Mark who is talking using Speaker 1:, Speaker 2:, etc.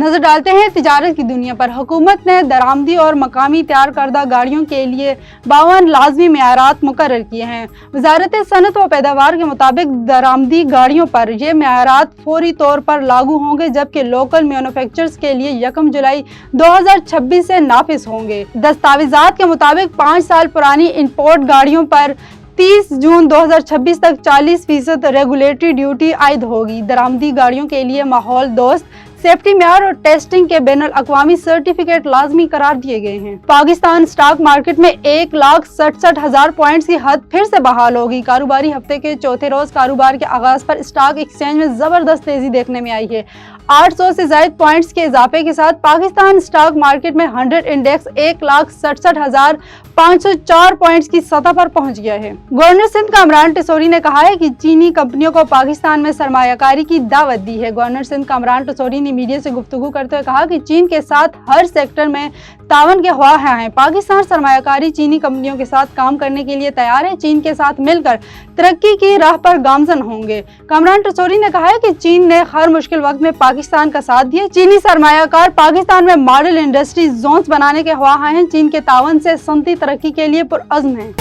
Speaker 1: नजर डालते हैं तिजारत की दुनिया पर। हुकूमत ने दरामदी और मकामी तैयार करदा गाड़ियों के लिए 52 लाजमी मेयारात मुकर्रर किए हैं। वजारत सनत व पैदावार के मुताबिक दरामदी गाड़ियों पर ये मेयारात फौरी तौर पर लागू होंगे, जबकि लोकल मैन्युफैक्चरर्स के लिए 1 जुलाई 2026 से नाफिज होंगे। दस्तावेजात के मुताबिक 5 साल पुरानी इंपोर्ट गाड़ियों पर 30 जून 2026 तक 40% रेगुलेटरी ड्यूटी आयद होगी। दरामदी गाड़ियों के लिए माहौल दोस्त सेफ्टी मेयार और टेस्टिंग के बैनुल अक़वामी सर्टिफिकेट लाजमी करार दिए गए हैं। पाकिस्तान स्टॉक मार्केट में 1,67,000 पॉइंट्स की हद फिर से बहाल होगी। कारोबारी हफ्ते के चौथे रोज कारोबार के आगाज पर स्टॉक एक्सचेंज में जबरदस्त तेजी देखने में आई है। 800 से ज्यादा पॉइंट्स के इजाफे के साथ पाकिस्तान स्टॉक मार्केट में 100 इंडेक्स 1,67,504 पॉइंट्स की सतह पर पहुंच गया है। गवर्नर सिंध कामरान टिसोरी ने कहा है कि चीनी कंपनियों को पाकिस्तान में सरमायाकारी की दावत दी है। गवर्नर सिंध कामरान टिसोरी ने मीडिया से गुफ्तगू करते हुए कहा कि चीन के साथ हर सेक्टर में तावन के ख्वाह हैं। पाकिस्तान सरमायाकारी चीनी कंपनियों के साथ काम करने के लिए तैयार है। चीन के साथ मिलकर तरक्की की राह पर गामजन होंगे। कामरान टिसोरी ने कहा है कि चीन ने हर मुश्किल वक्त में पाकिस्तान का साथ दिया। चीनी सरमायाकार पाकिस्तान में मॉडल इंडस्ट्री जोन्स बनाने के ख्वाह हैं। चीन के तावन से सनती तरक्की के लिए पुरअज़्म हैं।